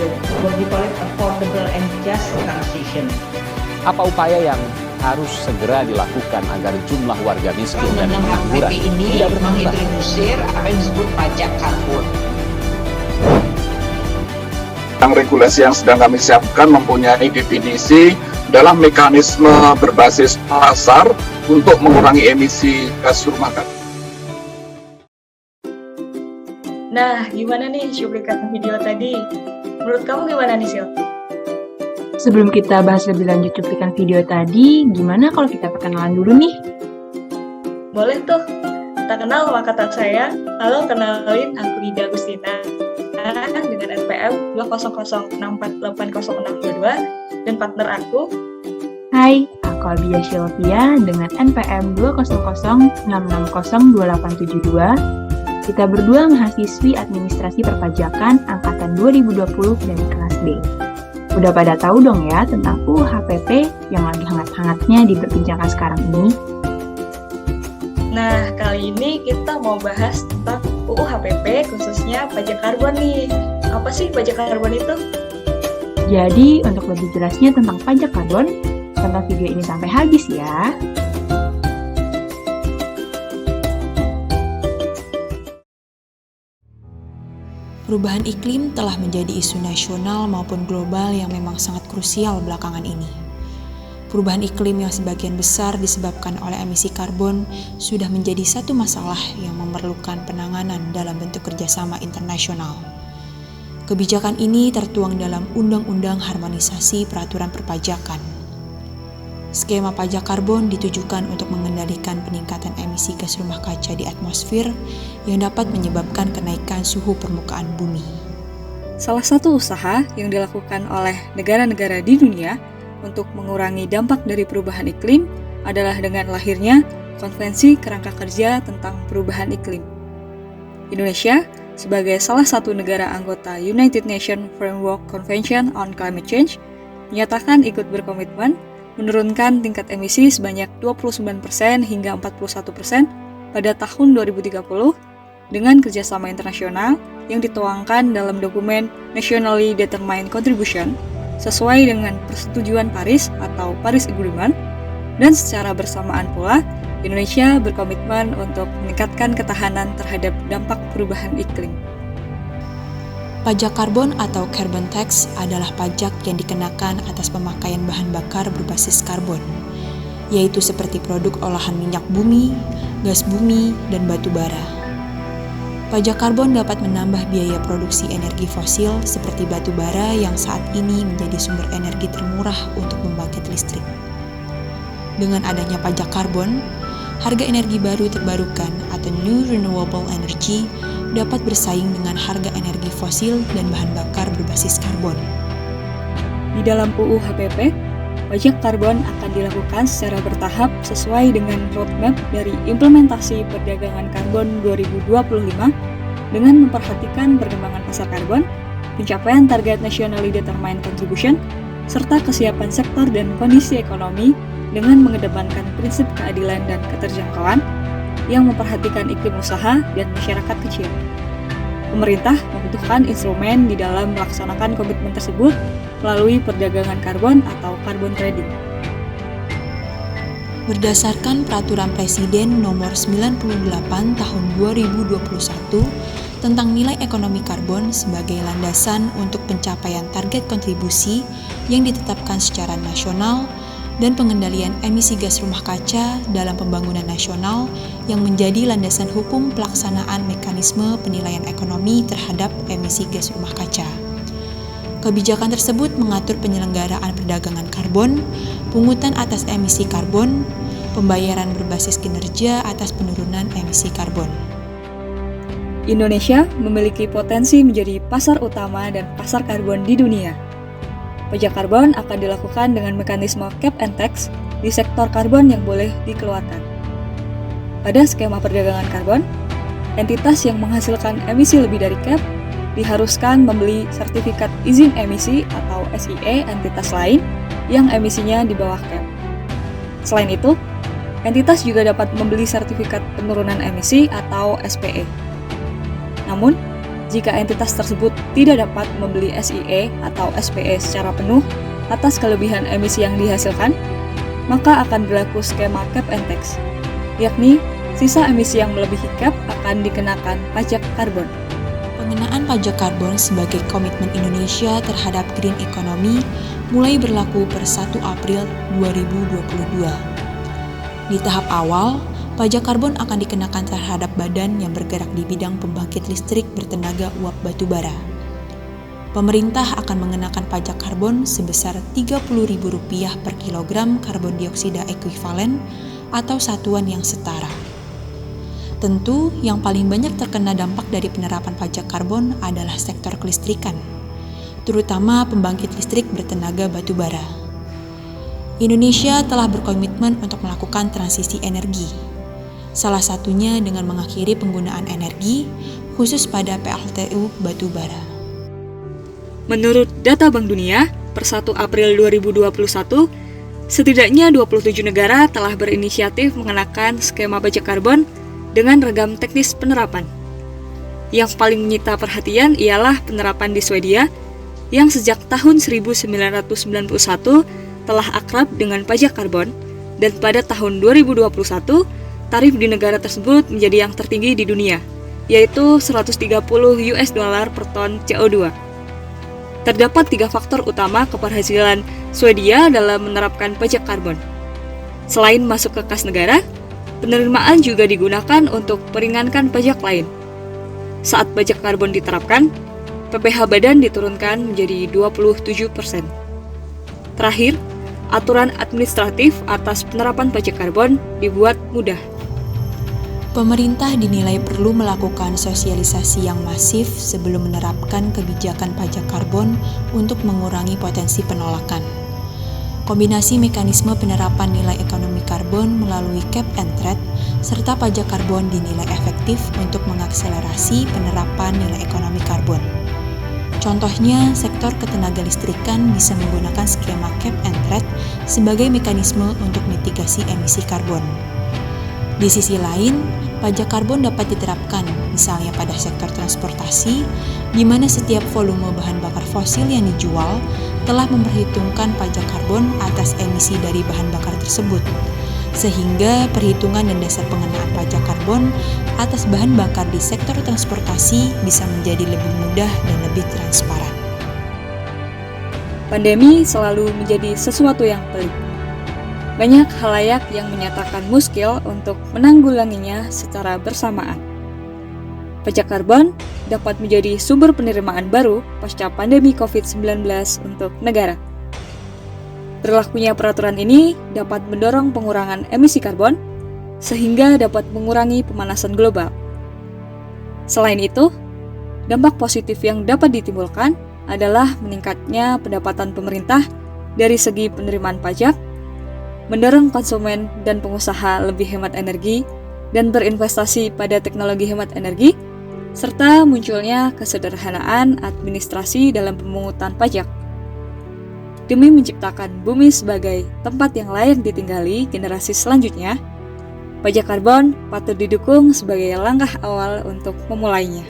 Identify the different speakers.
Speaker 1: gitu. What we call it affordable and just transition.
Speaker 2: Apa upaya yang harus segera dilakukan agar jumlah warga miskin dan pengangguran
Speaker 1: ini
Speaker 2: tidak bertambah?
Speaker 1: Mengintrodusir apa yang disebut pajak karbon.
Speaker 3: Regulasi yang sedang kami siapkan mempunyai definisi dalam mekanisme berbasis pasar untuk mengurangi emisi gas rumah kaca.
Speaker 4: Nah, gimana nih cuplikan video tadi? Menurut kamu gimana nih, Sil?
Speaker 5: Sebelum kita bahas lebih lanjut cuplikan video tadi, gimana kalau kita perkenalan dulu nih?
Speaker 4: Boleh tuh. Tak kenal maka tak sayang. Halo, kenalin aku Ida Agustina dengan NPM 200648062 dan partner aku.
Speaker 5: Hai, aku Albia Sylvia dengan NPM 20066602872. Kita berdua mahasiswi Administrasi Perpajakan Angkatan 2020 dari kelas B. Udah pada tahu dong ya tentang UU HPP yang lagi hangat-hangatnya diperbincangkan sekarang ini?
Speaker 4: Nah, kali ini kita mau bahas tentang UU HPP, khususnya pajak karbon nih. Apa sih pajak karbon itu?
Speaker 5: Jadi, untuk lebih jelasnya tentang pajak karbon, tonton video ini sampai habis ya.
Speaker 6: Perubahan iklim telah menjadi isu nasional maupun global yang memang sangat krusial belakangan ini. Perubahan iklim yang sebagian besar disebabkan oleh emisi karbon sudah menjadi satu masalah yang memerlukan penanganan dalam bentuk kerjasama internasional. Kebijakan ini tertuang dalam Undang-Undang Harmonisasi Peraturan Perpajakan. Skema pajak karbon ditujukan untuk mengendalikan peningkatan emisi gas rumah kaca di atmosfer yang dapat menyebabkan kenaikan suhu permukaan bumi.
Speaker 7: Salah satu usaha yang dilakukan oleh negara-negara di dunia untuk mengurangi dampak dari perubahan iklim adalah dengan lahirnya Konvensi Kerangka Kerja tentang Perubahan Iklim. Indonesia, sebagai salah satu negara anggota United Nations Framework Convention on Climate Change, menyatakan ikut berkomitmen menurunkan tingkat emisi sebanyak 29% hingga 41% pada tahun 2030 dengan kerjasama internasional yang dituangkan dalam dokumen Nationally Determined Contribution sesuai dengan Persetujuan Paris atau Paris Agreement, dan secara bersamaan pula Indonesia berkomitmen untuk meningkatkan ketahanan terhadap dampak perubahan iklim.
Speaker 6: Pajak karbon atau carbon tax adalah pajak yang dikenakan atas pemakaian bahan bakar berbasis karbon, yaitu seperti produk olahan minyak bumi, gas bumi, dan batu bara. Pajak karbon dapat menambah biaya produksi energi fosil seperti batu bara yang saat ini menjadi sumber energi termurah untuk membangkit listrik. Dengan adanya pajak karbon, harga energi baru terbarukan atau New Renewable Energy dapat bersaing dengan harga energi fosil dan bahan bakar berbasis karbon.
Speaker 7: Di dalam UU HPP, pajak karbon akan dilakukan secara bertahap sesuai dengan roadmap dari implementasi perdagangan karbon 2025 dengan memperhatikan perkembangan pasar karbon, pencapaian target Nationally Determined Contribution, serta kesiapan sektor dan kondisi ekonomi dengan mengedepankan prinsip keadilan dan keterjangkauan yang memperhatikan iklim usaha dan masyarakat kecil. Pemerintah membutuhkan instrumen di dalam melaksanakan komitmen tersebut melalui perdagangan karbon atau carbon trading.
Speaker 6: Berdasarkan Peraturan Presiden Nomor 98 Tahun 2021 tentang nilai ekonomi karbon sebagai landasan untuk pencapaian target kontribusi yang ditetapkan secara nasional dan pengendalian emisi gas rumah kaca dalam pembangunan nasional yang menjadi landasan hukum pelaksanaan mekanisme penilaian ekonomi terhadap emisi gas rumah kaca. Kebijakan tersebut mengatur penyelenggaraan perdagangan karbon, pungutan atas emisi karbon, pembayaran berbasis kinerja atas penurunan emisi karbon.
Speaker 7: Indonesia memiliki potensi menjadi pasar utama dan pasar karbon di dunia. Pajak karbon akan dilakukan dengan mekanisme cap and tax di sektor karbon yang boleh dikeluarkan. Pada skema perdagangan karbon, entitas yang menghasilkan emisi lebih dari cap diharuskan membeli sertifikat izin emisi atau SIE entitas lain yang emisinya di bawah cap. Selain itu, entitas juga dapat membeli sertifikat penurunan emisi atau SPE. Namun, jika entitas tersebut tidak dapat membeli SIE atau SPE secara penuh atas kelebihan emisi yang dihasilkan, maka akan berlaku skema cap and tax, yakni sisa emisi yang melebihi cap akan dikenakan pajak karbon.
Speaker 6: Pengenaan pajak karbon sebagai komitmen Indonesia terhadap green economy mulai berlaku per 1 April 2022. Di tahap awal, pajak karbon akan dikenakan terhadap badan yang bergerak di bidang pembangkit listrik bertenaga uap batubara. Pemerintah akan mengenakan pajak karbon sebesar Rp30.000 per kilogram karbon dioksida ekuivalen atau satuan yang setara. Tentu, yang paling banyak terkena dampak dari penerapan pajak karbon adalah sektor kelistrikan, terutama pembangkit listrik bertenaga batubara. Indonesia telah berkomitmen untuk melakukan transisi energi, salah satunya dengan mengakhiri penggunaan energi, khusus pada PLTU batubara.
Speaker 7: Menurut data Bank Dunia, per 1 April 2021, setidaknya 27 negara telah berinisiatif mengenakan skema pajak karbon dengan ragam teknis penerapan. Yang paling menyita perhatian ialah penerapan di Swedia yang sejak tahun 1991 telah akrab dengan pajak karbon, dan pada tahun 2021 tarif di negara tersebut menjadi yang tertinggi di dunia, yaitu $130 per ton CO2. Terdapat 3 faktor utama keberhasilan Swedia dalam menerapkan pajak karbon. Selain masuk ke kas negara, penerimaan juga digunakan untuk meringankan pajak lain. Saat pajak karbon diterapkan, PPh badan diturunkan menjadi 27%. Terakhir, aturan administratif atas penerapan pajak karbon dibuat mudah.
Speaker 6: Pemerintah dinilai perlu melakukan sosialisasi yang masif sebelum menerapkan kebijakan pajak karbon untuk mengurangi potensi penolakan. Kombinasi mekanisme penerapan nilai ekonomi karbon melalui cap and trade serta pajak karbon dinilai efektif untuk mengakselerasi penerapan nilai ekonomi karbon. Contohnya, sektor ketenaga listrikan bisa menggunakan skema cap and trade sebagai mekanisme untuk mitigasi emisi karbon. Di sisi lain, pajak karbon dapat diterapkan misalnya pada sektor transportasi, di mana setiap volume bahan bakar fosil yang dijual telah memperhitungkan pajak karbon atas emisi dari bahan bakar tersebut, sehingga perhitungan dan dasar pengenaan pajak karbon atas bahan bakar di sektor transportasi bisa menjadi lebih mudah dan lebih transparan.
Speaker 7: Pandemi selalu menjadi sesuatu yang pelik. Banyak khalayak yang menyatakan muskil untuk menanggulanginya secara bersamaan. Pajak karbon dapat menjadi sumber penerimaan baru pasca pandemi COVID-19 untuk negara. Berlakunya peraturan ini dapat mendorong pengurangan emisi karbon, sehingga dapat mengurangi pemanasan global. Selain itu, dampak positif yang dapat ditimbulkan adalah meningkatnya pendapatan pemerintah dari segi penerimaan pajak, mendorong konsumen dan pengusaha lebih hemat energi dan berinvestasi pada teknologi hemat energi, serta munculnya kesederhanaan administrasi dalam pemungutan pajak. Demi menciptakan bumi sebagai tempat yang layak ditinggali generasi selanjutnya, pajak karbon patut didukung sebagai langkah awal untuk memulainya.